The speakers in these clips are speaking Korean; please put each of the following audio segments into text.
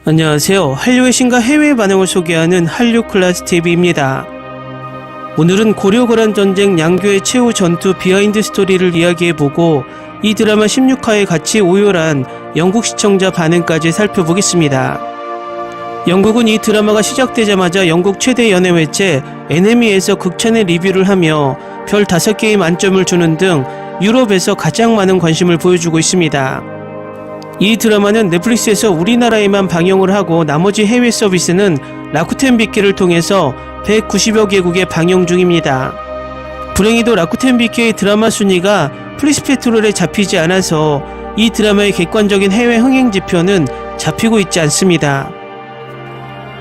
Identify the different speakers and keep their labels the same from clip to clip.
Speaker 1: 안녕하세요. 한류의 신과 해외 반응을 소개하는 한류클라스TV입니다. 오늘은 고려거란 전쟁 양교의 최후 전투 비하인드 스토리를 이야기해보고 이 드라마 16화에 같이 오열한 영국 시청자 반응까지 살펴보겠습니다. 영국은 이 드라마가 시작되자마자 영국 최대 연예 매체 NME에서 극찬의 리뷰를 하며 별 5개의 만점을 주는 등 유럽에서 가장 많은 관심을 보여주고 있습니다. 이 드라마는 넷플릭스에서 우리나라에만 방영을 하고 나머지 해외 서비스는 라쿠텐 빅키를 통해서 190여 개국에 방영 중입니다. 불행히도 라쿠텐 빅키의 드라마 순위가 플리스페트롤에 잡히지 않아서 이 드라마의 객관적인 해외 흥행 지표는 잡히고 있지 않습니다.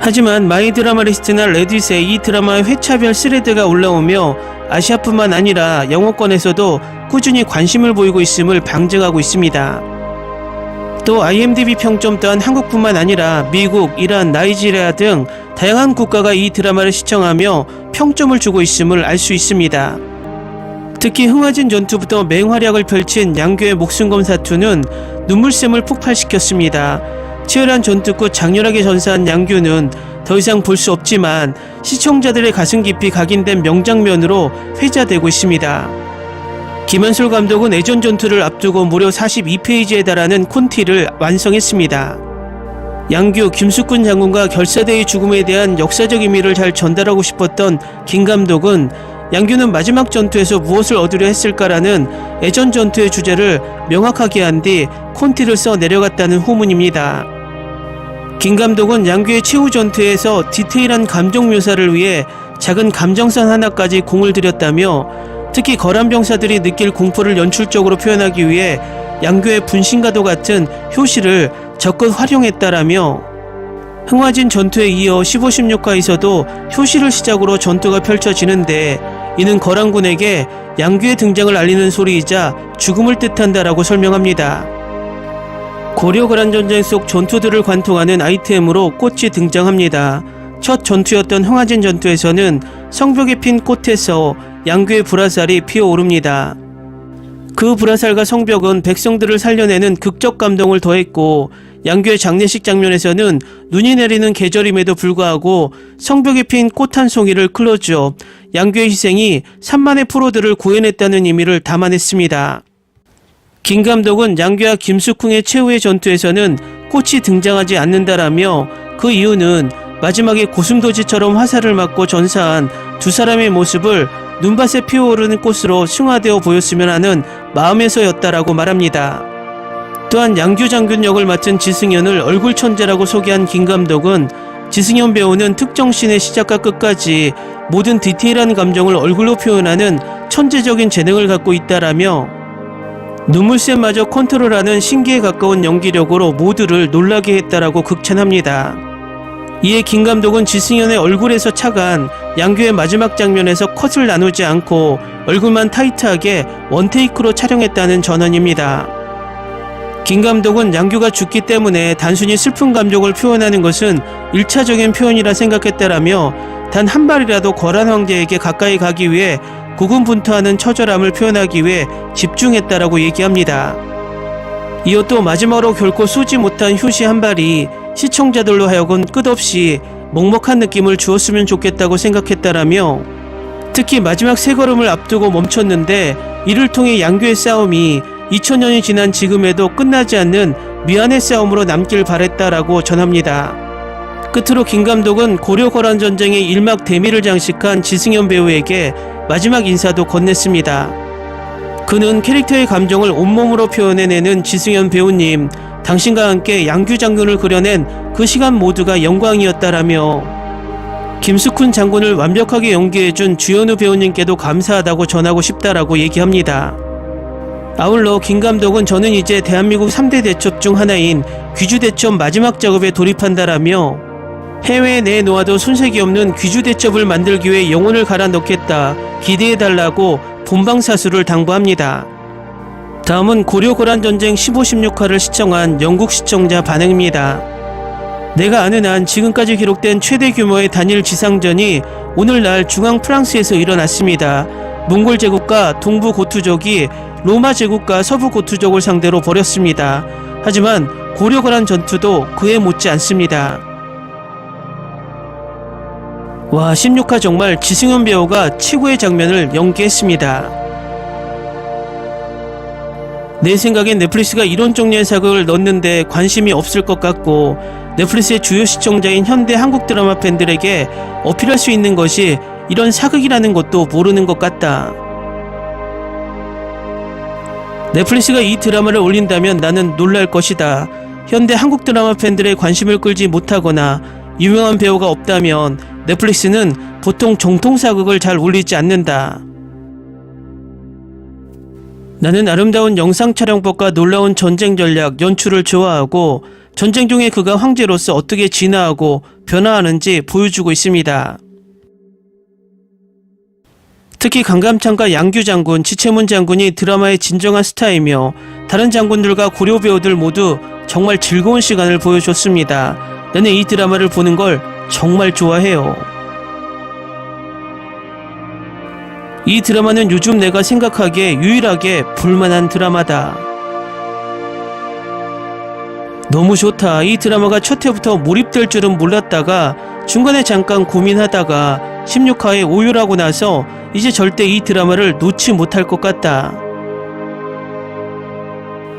Speaker 1: 하지만 마이 드라마 리스트나 레딧에 이 드라마의 회차별 스레드가 올라오며 아시아뿐만 아니라 영어권에서도 꾸준히 관심을 보이고 있음을 방증하고 있습니다. 또 IMDb 평점 또한 한국뿐만 아니라 미국, 이란, 나이지리아 등 다양한 국가가 이 드라마를 시청하며 평점을 주고 있음을 알 수 있습니다. 특히 흥화진 전투부터 맹활약을 펼친 양교의 목숨검 사투는 눈물샘을 폭발시켰습니다. 치열한 전투 끝 장렬하게 전사한 양교는 더 이상 볼 수 없지만 시청자들의 가슴 깊이 각인된 명장면으로 회자되고 있습니다. 김한솔 감독은 애전 전투를 앞두고 무려 42페이지에 달하는 콘티를 완성했습니다. 양교, 김숙군 장군과 결사대의 죽음에 대한 역사적 의미를 잘 전달하고 싶었던 김 감독은 양교는 마지막 전투에서 무엇을 얻으려 했을까라는 애전 전투의 주제를 명확하게 한 뒤 콘티를 써 내려갔다는 후문입니다. 김 감독은 양교의 최후 전투에서 디테일한 감정 묘사를 위해 작은 감정선 하나까지 공을 들였다며 특히 거란 병사들이 느낄 공포를 연출적으로 표현하기 위해 양교의 분신과도 같은 효시를 적극 활용했다라며 흥화진 전투에 이어 15, 16화에서도 효시를 시작으로 전투가 펼쳐지는데 이는 거란군에게 양교의 등장을 알리는 소리이자 죽음을 뜻한다라고 설명합니다. 고려거란 전쟁 속 전투들을 관통하는 아이템으로 꽃이 등장합니다. 첫 전투였던 흥화진 전투에서는 성벽에 핀 꽃에서 양교의 불화살이 피어오릅니다. 그 불화살과 성벽은 백성들을 살려내는 극적 감동을 더했고 양교의 장례식 장면에서는 눈이 내리는 계절임에도 불구하고 성벽에 핀 꽃 한 송이를 클로즈업, 양교의 희생이 3만의 프로들을 구해냈다는 의미를 담아냈습니다. 김 감독은 양교와 김숙궁의 최후의 전투에서는 꽃이 등장하지 않는다라며 그 이유는 마지막에 고슴도치처럼 화살을 맞고 전사한 두 사람의 모습을 눈밭에 피어오르는 꽃으로 승화되어 보였으면 하는 마음에서였다라고 말합니다. 또한 양교 장군 역을 맡은 지승현을 얼굴 천재라고 소개한 김 감독은 지승현 배우는 특정 씬의 시작과 끝까지 모든 디테일한 감정을 얼굴로 표현하는 천재적인 재능을 갖고 있다라며 눈물샘마저 컨트롤하는 신기에 가까운 연기력으로 모두를 놀라게 했다라고 극찬합니다. 이에 김 감독은 지승현의 얼굴에서 착안 양교의 마지막 장면에서 컷을 나누지 않고 얼굴만 타이트하게 원테이크로 촬영했다는 전언입니다. 김 감독은 양교가 죽기 때문에 단순히 슬픈 감정을 표현하는 것은 1차적인 표현이라 생각했다라며 단 한 발이라도 거란 황제에게 가까이 가기 위해 고군분투하는 처절함을 표현하기 위해 집중했다라고 얘기합니다. 이어 또 마지막으로 결코 쏘지 못한 효시 한 발이 시청자들로 하여금 끝없이 먹먹한 느낌을 주었으면 좋겠다고 생각했다라며 특히 마지막 세 걸음을 앞두고 멈췄는데 이를 통해 양교의 싸움이 2000년이 지난 지금에도 끝나지 않는 미안의 싸움으로 남길 바랬다라고 전합니다. 끝으로 김 감독은 고려거란 전쟁의 일막 대미를 장식한 지승현 배우에게 마지막 인사도 건넸습니다. 그는 캐릭터의 감정을 온몸으로 표현해내는 지승현 배우님, 당신과 함께 양교 장군을 그려낸 그 시간 모두가 영광이었다라며 김숙훈 장군을 완벽하게 연기해준 주현우 배우님께도 감사하다고 전하고 싶다라고 얘기합니다. 아울러 김 감독은 저는 이제 대한민국 3대 대첩 중 하나인 귀주대첩 마지막 작업에 돌입한다라며 해외에 내놓아도 손색이 없는 귀주대첩을 만들기 위해 영혼을 갈아 넣겠다, 기대해달라고 본방사수를 당부합니다. 다음은 고려거란 전쟁 15, 16화를 시청한 영국 시청자 반응입니다. 내가 아는 한 지금까지 기록된 최대 규모의 단일 지상전이 오늘날 중앙 프랑스에서 일어났습니다. 몽골 제국과 동부 고투족이 로마 제국과 서부 고투족을 상대로 벌였습니다. 하지만 고려거란 전투도 그에 못지 않습니다. 와, 16화 정말 지승현 배우가 최고의 장면을 연기했습니다. 내 생각엔 넷플릭스가 이런 종류의 사극을 넣는데 관심이 없을 것 같고, 넷플릭스의 주요 시청자인 현대 한국 드라마 팬들에게 어필할 수 있는 것이 이런 사극이라는 것도 모르는 것 같다. 넷플릭스가 이 드라마를 올린다면 나는 놀랄 것이다. 현대 한국 드라마 팬들의 관심을 끌지 못하거나 유명한 배우가 없다면 넷플릭스는 보통 정통 사극을 잘 올리지 않는다. 나는 아름다운 영상 촬영법과 놀라운 전쟁 전략, 연출을 좋아하고 전쟁 중에 그가 황제로서 어떻게 진화하고 변화하는지 보여주고 있습니다. 특히 강감찬과 양규 장군, 지체문 장군이 드라마의 진정한 스타이며 다른 장군들과 고려 배우들 모두 정말 즐거운 시간을 보여줬습니다. 나는 이 드라마를 보는 걸 정말 좋아해요. 이 드라마는 요즘 내가 생각하기에 유일하게 볼만한 드라마다. 너무 좋다. 이 드라마가 첫 회부터 몰입될 줄은 몰랐다가 중간에 잠깐 고민하다가 16화에 오유라고 나서 이제 절대 이 드라마를 놓지 못할 것 같다.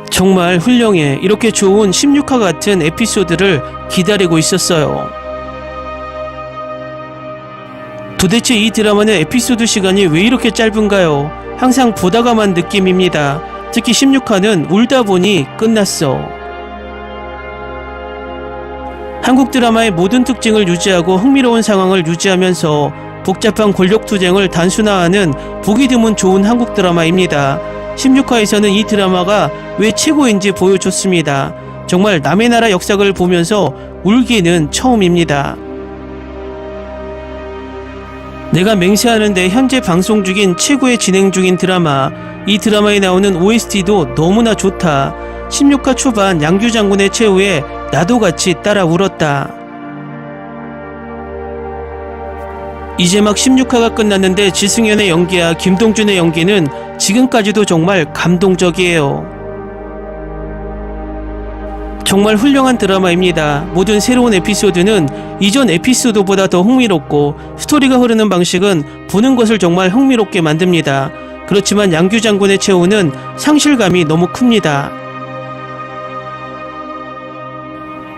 Speaker 1: 정말 훌륭해. 이렇게 좋은 16화 같은 에피소드를 기다리고 있었어요. 도대체 이 드라마는 에피소드 시간이 왜 이렇게 짧은가요? 항상 보다가만 느낌입니다. 특히 16화는 울다 보니 끝났어. 한국 드라마의 모든 특징을 유지하고 흥미로운 상황을 유지하면서 복잡한 권력투쟁을 단순화하는 보기 드문 좋은 한국 드라마입니다. 16화에서는 이 드라마가 왜 최고인지 보여줬습니다. 정말 남의 나라 역사를 보면서 울기는 처음입니다. 내가 맹세하는데 현재 방송 중인 최고의 진행 중인 드라마, 이 드라마에 나오는 OST도 너무나 좋다. 16화 초반 양규 장군의 최후에 나도 같이 따라 울었다. 이제 막 16화가 끝났는데 지승현의 연기와 김동준의 연기는 지금까지도 정말 감동적이에요. 정말 훌륭한 드라마입니다. 모든 새로운 에피소드는 이전 에피소드보다 더 흥미롭고 스토리가 흐르는 방식은 보는 것을 정말 흥미롭게 만듭니다. 그렇지만 양규 장군의 최후는 상실감이 너무 큽니다.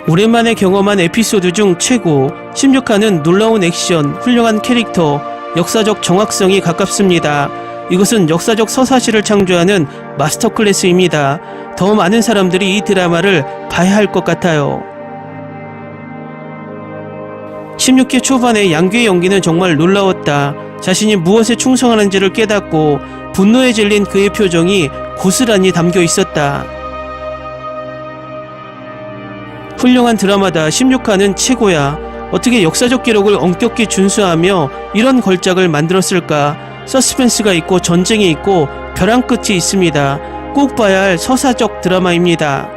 Speaker 1: 오랜만에 경험한 에피소드 중 최고. 16화는 놀라운 액션, 훌륭한 캐릭터, 역사적 정확성이 가깝습니다. 이것은 역사적 서사시를 창조하는 마스터 클래스입니다. 더 많은 사람들이 이 드라마를 봐야 할 것 같아요. 16회 초반의 양규의 연기는 정말 놀라웠다. 자신이 무엇에 충성하는지를 깨닫고 분노에 질린 그의 표정이 고스란히 담겨 있었다. 훌륭한 드라마다. 16화는 최고야. 어떻게 역사적 기록을 엄격히 준수하며 이런 걸작을 만들었을까? 서스펜스가 있고 전쟁이 있고 벼랑 끝이 있습니다. 꼭 봐야 할 서사적 드라마입니다.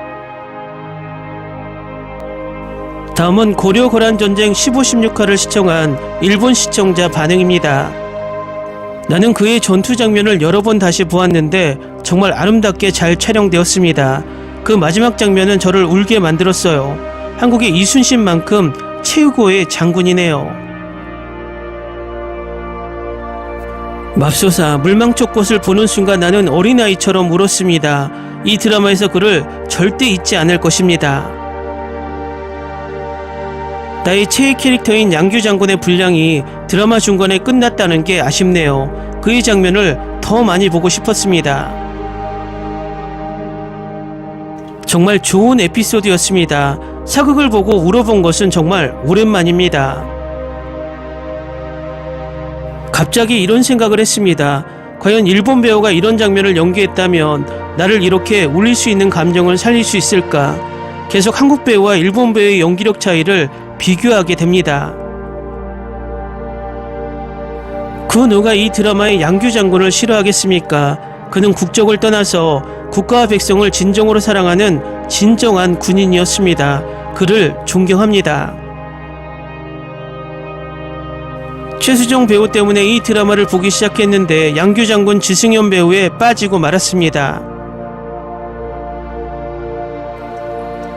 Speaker 1: 다음은 고려 거란 전쟁 15, 16화를 시청한 일본 시청자 반응입니다. 나는 그의 전투 장면을 여러 번 다시 보았는데 정말 아름답게 잘 촬영되었습니다. 그 마지막 장면은 저를 울게 만들었어요. 한국의 이순신만큼 최고의 장군이네요. 맙소사, 물망초꽃을 보는 순간 나는 어린아이처럼 울었습니다. 이 드라마에서 그를 절대 잊지 않을 것입니다. 나의 최애 캐릭터인 양규 장군의 분량이 드라마 중간에 끝났다는 게 아쉽네요. 그의 장면을 더 많이 보고 싶었습니다. 정말 좋은 에피소드였습니다. 사극을 보고 울어본 것은 정말 오랜만입니다. 갑자기 이런 생각을 했습니다. 과연 일본 배우가 이런 장면을 연기했다면 나를 이렇게 울릴 수 있는 감정을 살릴 수 있을까? 계속 한국 배우와 일본 배우의 연기력 차이를 비교하게 됩니다. 그 누가 이 드라마의 양규 장군을 싫어하겠습니까? 그는 국적을 떠나서 국가와 백성을 진정으로 사랑하는 진정한 군인이었습니다. 그를 존경합니다. 최수종 배우 때문에 이 드라마를 보기 시작했는데 양규 장군 지승현 배우에 빠지고 말았습니다.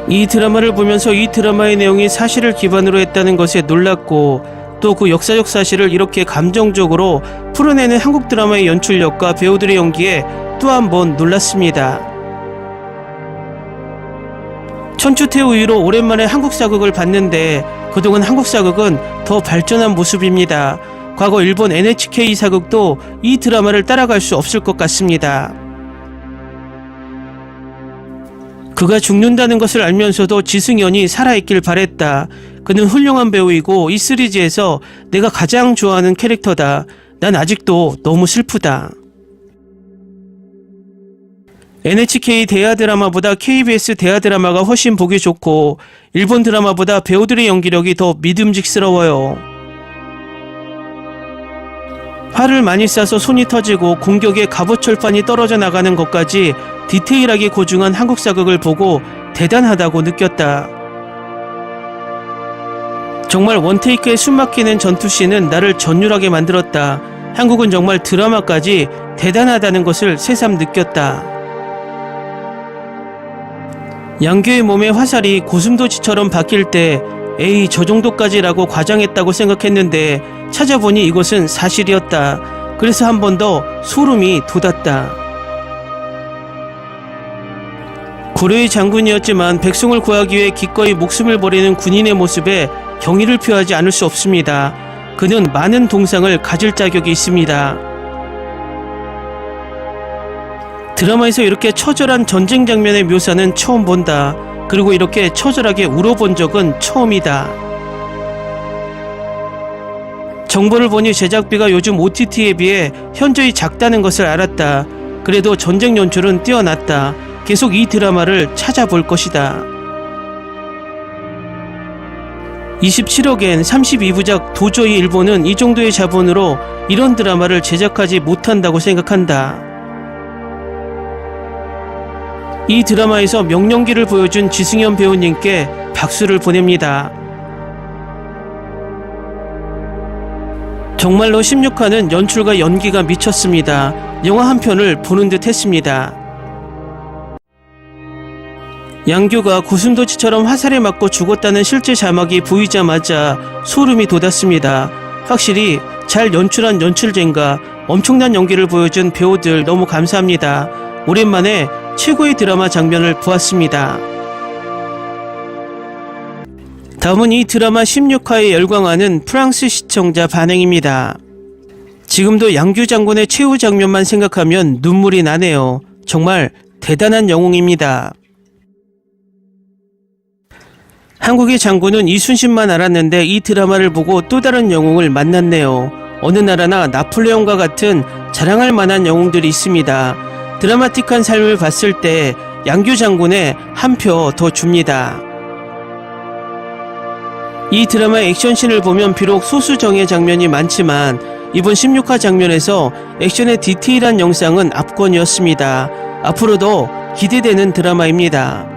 Speaker 1: 이 드라마를 보면서 이 드라마의 내용이 사실을 기반으로 했다는 것에 놀랐고, 또 그 역사적 사실을 이렇게 감정적으로 풀어내는 한국 드라마의 연출력과 배우들의 연기에 또 한 번 놀랐습니다. 천추태후 이후로 오랜만에 한국 사극을 봤는데 그동안 한국 사극은 더 발전한 모습입니다. 과거 일본 NHK 사극도 이 드라마를 따라갈 수 없을 것 같습니다. 그가 죽는다는 것을 알면서도 지승연이 살아있길 바랬다. 그는 훌륭한 배우이고 이 시리즈에서 내가 가장 좋아하는 캐릭터다. 난 아직도 너무 슬프다. NHK 대하 드라마보다 KBS 대하 드라마가 훨씬 보기 좋고 일본 드라마보다 배우들의 연기력이 더 믿음직스러워요. 활을 많이 쏴서 손이 터지고 공격에 갑옷철판이 떨어져 나가는 것까지 디테일하게 고증한 한국 사극을 보고 대단하다고 느꼈다. 정말 원테이크에 숨막히는 전투씬은 나를 전율하게 만들었다. 한국은 정말 드라마까지 대단하다는 것을 새삼 느꼈다. 양규의 몸에 화살이 고슴도치처럼 박힐 때 에이 저 정도까지라고 과장했다고 생각했는데 찾아보니 이것은 사실이었다. 그래서 한 번 더 소름이 돋았다. 고려의 장군이었지만 백성을 구하기 위해 기꺼이 목숨을 버리는 군인의 모습에 경의를 표하지 않을 수 없습니다. 그는 많은 동상을 가질 자격이 있습니다. 드라마에서 이렇게 처절한 전쟁 장면의 묘사는 처음 본다. 그리고 이렇게 처절하게 울어본 적은 처음이다. 정보를 보니 제작비가 요즘 OTT에 비해 현저히 작다는 것을 알았다. 그래도 전쟁 연출은 뛰어났다. 계속 이 드라마를 찾아볼 것이다. 27억엔 32부작 도저히 일본은 이 정도의 자본으로 이런 드라마를 제작하지 못한다고 생각한다. 이 드라마에서 명령기를 보여준 지승연 배우님께 박수를 보냅니다. 정말로 16화는 연출과 연기가 미쳤습니다. 영화 한 편을 보는 듯 했습니다. 양규가 고슴도치처럼 화살에 맞고 죽었다는 실제 자막이 보이자마자 소름이 돋았습니다. 확실히 잘 연출한 연출진과 엄청난 연기를 보여준 배우들 너무 감사합니다. 오랜만에 최고의 드라마 장면을 보았습니다. 다음은 이 드라마 16화에 열광하는 프랑스 시청자 반응입니다. 지금도 양규 장군의 최후 장면만 생각하면 눈물이 나네요. 정말 대단한 영웅입니다. 한국의 장군은 이순신만 알았는데 이 드라마를 보고 또 다른 영웅을 만났네요. 어느 나라나 나폴레옹과 같은 자랑할 만한 영웅들이 있습니다. 드라마틱한 삶을 봤을 때 양규 장군에 한 표 더 줍니다. 이 드라마의 액션씬을 보면 비록 소수정예 장면이 많지만 이번 16화 장면에서 액션의 디테일한 영상은 압권이었습니다. 앞으로도 기대되는 드라마입니다.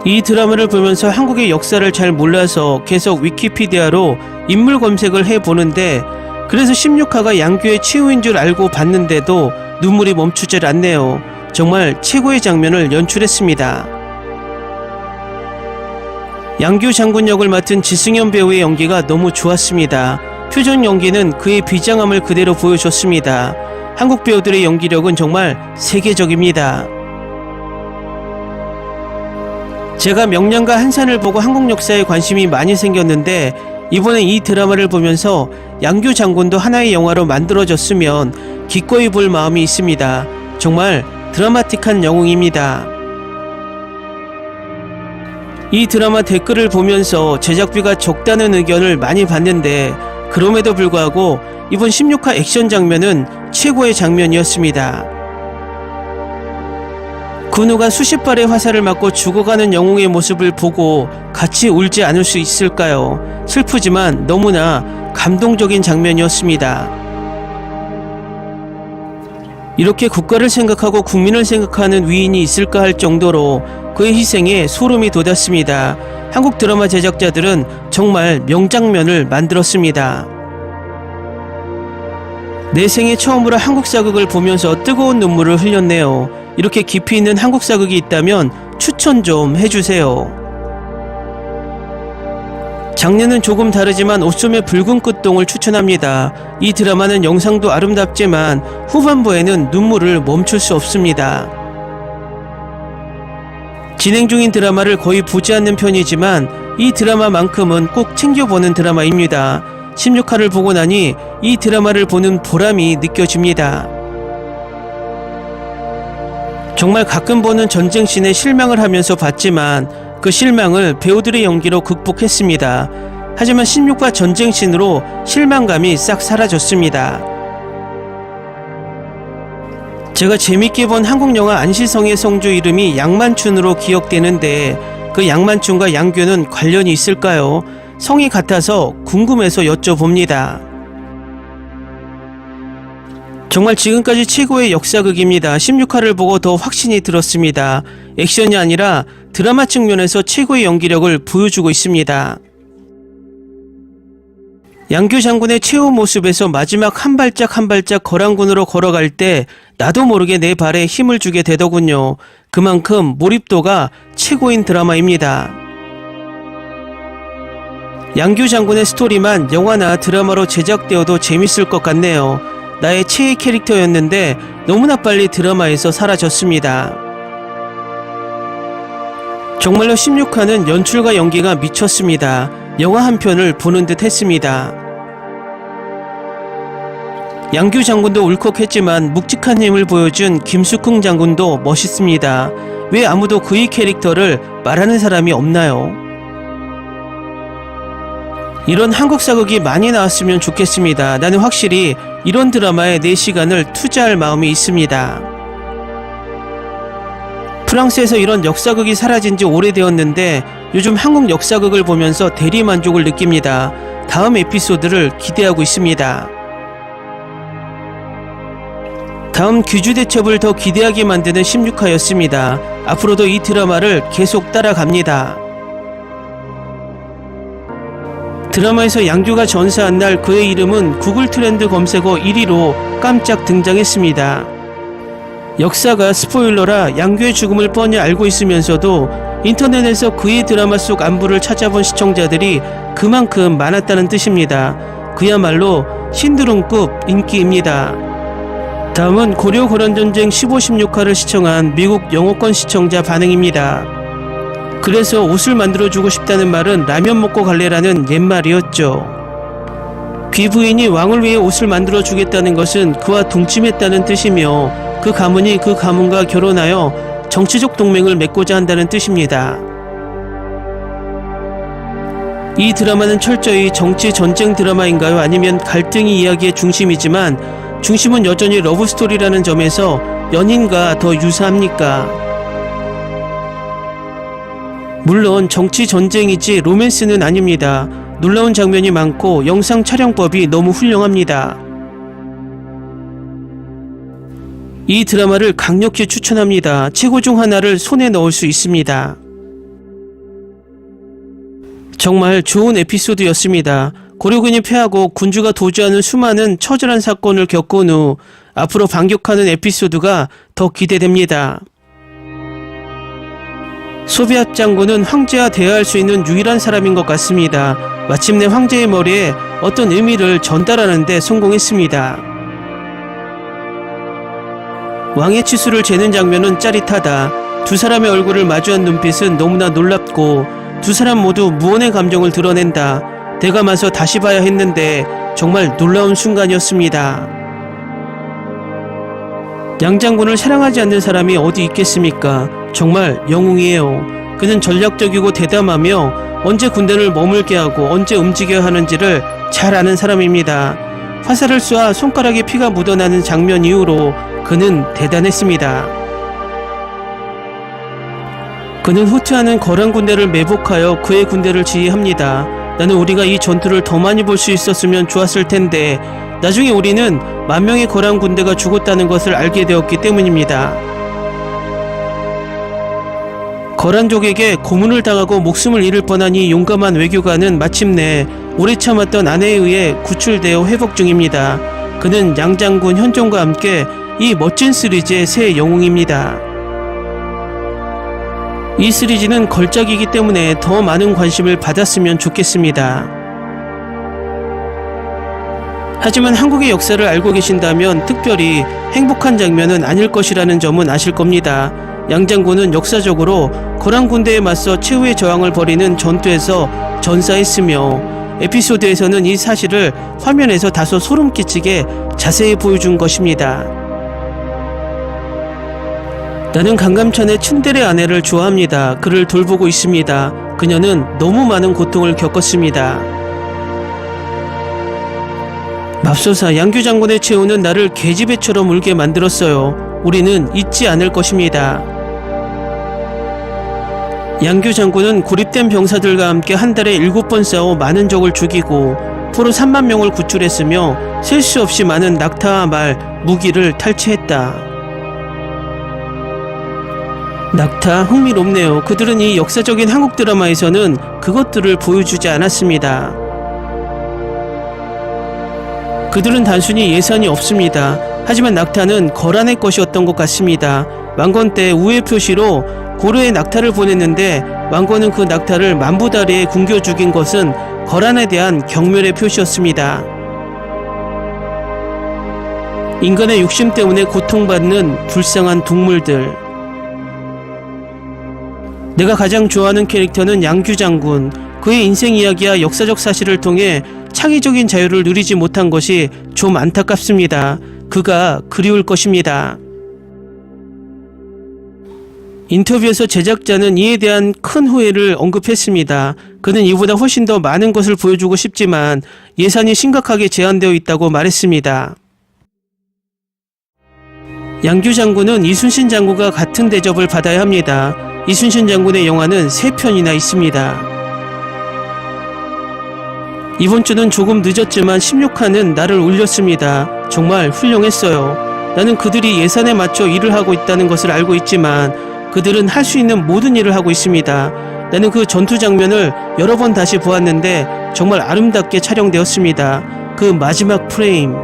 Speaker 1: 이 드라마를 보면서 한국의 역사를 잘 몰라서 계속 위키피디아로 인물 검색을 해보는데 그래서 16화가 양규의 최후인 줄 알고 봤는데도 눈물이 멈추질 않네요. 정말 최고의 장면을 연출했습니다. 양규 장군 역을 맡은 지승연 배우의 연기가 너무 좋았습니다. 표정 연기는 그의 비장함을 그대로 보여줬습니다. 한국 배우들의 연기력은 정말 세계적입니다. 제가 명량과 한산을 보고 한국 역사에 관심이 많이 생겼는데 이번에 이 드라마를 보면서 양규 장군도 하나의 영화로 만들어졌으면 기꺼이 볼 마음이 있습니다. 정말 드라마틱한 영웅입니다. 이 드라마 댓글을 보면서 제작비가 적다는 의견을 많이 봤는데 그럼에도 불구하고 이번 16화 액션 장면은 최고의 장면이었습니다. 군우가 수십 발의 화살을 맞고 죽어가는 영웅의 모습을 보고 같이 울지 않을 수 있을까요? 슬프지만 너무나 감동적인 장면이었습니다. 이렇게 국가를 생각하고 국민을 생각하는 위인이 있을까 할 정도로 그의 희생에 소름이 돋았습니다. 한국 드라마 제작자들은 정말 명장면을 만들었습니다. 내 생애 처음으로 한국 사극을 보면서 뜨거운 눈물을 흘렸네요. 이렇게 깊이 있는 한국 사극이 있다면 추천 좀 해주세요. 장르는 조금 다르지만 옷소매 붉은 끝동을 추천합니다. 이 드라마는 영상도 아름답지만 후반부에는 눈물을 멈출 수 없습니다. 진행 중인 드라마를 거의 보지 않는 편이지만 이 드라마만큼은 꼭 챙겨보는 드라마입니다. 16화를 보고 나니 이 드라마를 보는 보람이 느껴집니다. 정말 가끔 보는 전쟁씬에 실망을 하면서 봤지만 그 실망을 배우들의 연기로 극복했습니다. 하지만 16화 전쟁씬으로 실망감이 싹 사라졌습니다. 제가 재밌게 본 한국 영화 안시성의 성주 이름이 양만춘으로 기억되는데 그 양만춘과 양규는 관련이 있을까요? 성이 같아서 궁금해서 여쭤봅니다. 정말 지금까지 최고의 역사극입니다. 16화를 보고 더 확신이 들었습니다. 액션이 아니라 드라마 측면에서 최고의 연기력을 보여주고 있습니다. 양규 장군의 최후 모습에서 마지막 한 발짝 한 발짝 거란군으로 걸어갈 때 나도 모르게 내 발에 힘을 주게 되더군요. 그만큼 몰입도가 최고인 드라마입니다. 양규 장군의 스토리만 영화나 드라마로 제작되어도 재밌을 것 같네요. 나의 최애 캐릭터였는데 너무나 빨리 드라마에서 사라졌습니다. 정말로 16화는 연출과 연기가 미쳤습니다. 영화 한 편을 보는 듯 했습니다. 양규 장군도 울컥했지만 묵직한 힘을 보여준 김숙흥 장군도 멋있습니다. 왜 아무도 그의 캐릭터를 말하는 사람이 없나요? 이런 한국 사극이 많이 나왔으면 좋겠습니다. 나는 확실히 이런 드라마에 내 시간을 투자할 마음이 있습니다. 프랑스에서 이런 역사극이 사라진 지 오래되었는데 요즘 한국 역사극을 보면서 대리만족을 느낍니다. 다음 에피소드를 기대하고 있습니다. 다음 귀주대첩을 더 기대하게 만드는 16화였습니다. 앞으로도 이 드라마를 계속 따라갑니다. 드라마에서 양규가 전사한 날 그의 이름은 구글 트렌드 검색어 1위로 깜짝 등장했습니다. 역사가 스포일러라 양규의 죽음을 뻔히 알고 있으면서도 인터넷에서 그의 드라마 속 안부를 찾아본 시청자들이 그만큼 많았다는 뜻입니다. 그야말로 신드롬급 인기입니다. 다음은 고려 고란전쟁 15, 16화를 시청한 미국 영어권 시청자 반응입니다. 그래서 옷을 만들어주고 싶다는 말은 라면 먹고 갈래라는 옛말이었죠. 귀부인이 왕을 위해 옷을 만들어주겠다는 것은 그와 동침했다는 뜻이며 그 가문이 그 가문과 결혼하여 정치적 동맹을 맺고자 한다는 뜻입니다. 이 드라마는 철저히 정치 전쟁 드라마인가요? 아니면 갈등이 이야기의 중심이지만 중심은 여전히 러브스토리라는 점에서 연인과 더 유사합니까? 물론 정치 전쟁이지 로맨스는 아닙니다. 놀라운 장면이 많고 영상 촬영법이 너무 훌륭합니다. 이 드라마를 강력히 추천합니다. 최고 중 하나를 손에 넣을 수 있습니다. 정말 좋은 에피소드였습니다. 고려군이 패하고 군주가 도주하는 수많은 처절한 사건을 겪은 후 앞으로 반격하는 에피소드가 더 기대됩니다. 소비압 장군은 황제와 대화할 수 있는 유일한 사람인 것 같습니다. 마침내 황제의 머리에 어떤 의미를 전달하는 데 성공했습니다. 왕의 치수를 재는 장면은 짜릿하다. 두 사람의 얼굴을 마주한 눈빛은 너무나 놀랍고 두 사람 모두 무언의 감정을 드러낸다. 대감아서 다시 봐야 했는데 정말 놀라운 순간이었습니다. 양 장군을 사랑하지 않는 사람이 어디 있겠습니까? 정말 영웅이에요. 그는 전략적이고 대담하며 언제 군대를 머물게 하고 언제 움직여야 하는지를 잘 아는 사람입니다. 화살을 쏘아 손가락에 피가 묻어나는 장면 이후로 그는 대단했습니다. 그는 후퇴하는 거란 군대를 매복하여 그의 군대를 지휘합니다. 나는 우리가 이 전투를 더 많이 볼 수 있었으면 좋았을 텐데 나중에 우리는 만 명의 거란 군대가 죽었다는 것을 알게 되었기 때문입니다. 거란족에게 고문을 당하고 목숨을 잃을 뻔한 이 용감한 외교관은 마침내 오래 참았던 아내에 의해 구출되어 회복 중입니다. 그는 양장군 현종과 함께 이 멋진 시리즈의 새 영웅입니다. 이 시리즈는 걸작이기 때문에 더 많은 관심을 받았으면 좋겠습니다. 하지만 한국의 역사를 알고 계신다면 특별히 행복한 장면은 아닐 것이라는 점은 아실 겁니다. 양 장군은 역사적으로 거란 군대에 맞서 최후의 저항을 벌이는 전투에서 전사했으며 에피소드에서는 이 사실을 화면에서 다소 소름 끼치게 자세히 보여준 것입니다. 나는 강감찬의 츤데레 아내를 좋아합니다. 그를 돌보고 있습니다. 그녀는 너무 많은 고통을 겪었습니다. 맙소사 양규 장군의 최후는 나를 계집애처럼 울게 만들었어요. 우리는 잊지 않을 것입니다. 양규 장군은 고립된 병사들과 함께 한 달에 7번 싸워 많은 적을 죽이고 포로 3만 명을 구출했으며 셀 수 없이 많은 낙타와 말, 무기를 탈취했다. 낙타 흥미롭네요. 그들은 이 역사적인 한국 드라마에서는 그것들을 보여주지 않았습니다. 그들은 단순히 예산이 없습니다. 하지만 낙타는 거란의 것이었던 것 같습니다. 왕건 때 우회 표시로 고려에 낙타를 보냈는데 왕건은 그 낙타를 만부다리에 굶겨 죽인 것은 거란에 대한 경멸의 표시였습니다. 인간의 욕심 때문에 고통받는 불쌍한 동물들. 내가 가장 좋아하는 캐릭터는 양규 장군. 그의 인생 이야기와 역사적 사실을 통해 창의적인 자유를 누리지 못한 것이 좀 안타깝습니다. 그가 그리울 것입니다. 인터뷰에서 제작자는 이에 대한 큰 후회를 언급했습니다. 그는 이보다 훨씬 더 많은 것을 보여주고 싶지만 예산이 심각하게 제한되어 있다고 말했습니다. 양규 장군은 이순신 장군과 같은 대접을 받아야 합니다. 이순신 장군의 영화는 3편이나 있습니다. 이번 주는 조금 늦었지만 16화는 나를 울렸습니다. 정말 훌륭했어요. 나는 그들이 예산에 맞춰 일을 하고 있다는 것을 알고 있지만 그들은 할 수 있는 모든 일을 하고 있습니다. 나는 그 전투 장면을 여러 번 다시 보았는데 정말 아름답게 촬영되었습니다. 그 마지막 프레임.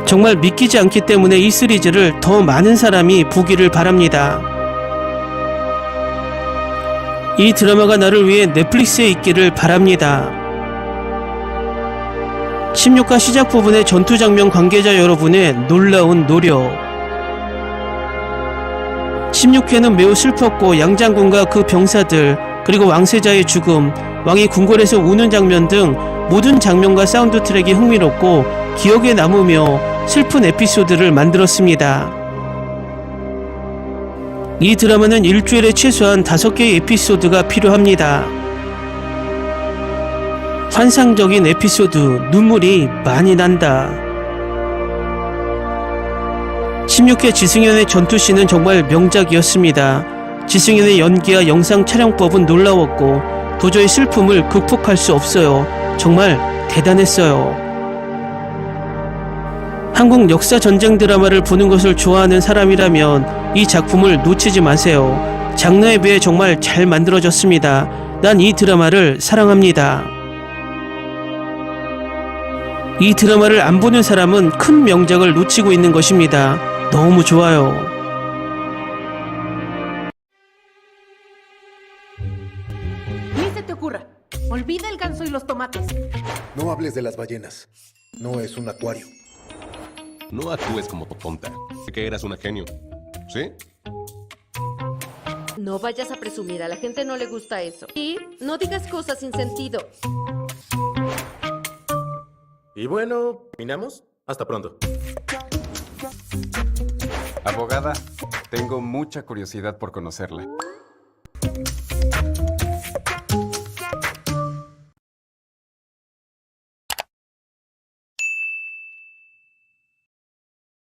Speaker 1: 정말 믿기지 않기 때문에 이 시리즈를 더 많은 사람이 보기를 바랍니다. 이 드라마가 나를 위해 넷플릭스에 있기를 바랍니다. 16화 시작 부분의 전투 장면 관계자 여러분의 놀라운 노력. 16회는 매우 슬펐고 양장군과 그 병사들, 그리고 왕세자의 죽음, 왕이 궁궐에서 우는 장면 등 모든 장면과 사운드 트랙이 흥미롭고 기억에 남으며 슬픈 에피소드를 만들었습니다. 이 드라마는 일주일에 최소한 5개의 에피소드가 필요합니다. 환상적인 에피소드, 눈물이 많이 난다. 16회 지승현의 전투씬은 정말 명작이었습니다. 지승현의 연기와 영상 촬영법은 놀라웠고 도저히 슬픔을 극복할 수 없어요. 정말 대단했어요. 한국 역사 전쟁 드라마를 보는 것을 좋아하는 사람이라면 이 작품을 놓치지 마세요. 장르에 비해 정말 잘 만들어졌습니다. 난 이 드라마를 사랑합니다. 이 드라마를 안 보는 사람은 큰 명작을 놓치고 있는 것입니다. 너무 좋아요.
Speaker 2: Ni se te ocurra. Olvida el ganso y los tomates.
Speaker 3: No hables de las ballenas. No es un acuario.
Speaker 4: No actúes como tonta. Sé que eras una genio. ¿Sí?
Speaker 5: No vayas a presumir, a la gente no le gusta eso. Y no digas cosas sin sentido.
Speaker 6: Y bueno, ¿terminamos? Hasta pronto.
Speaker 7: Abogada, tengo mucha curiosidad por conocerla.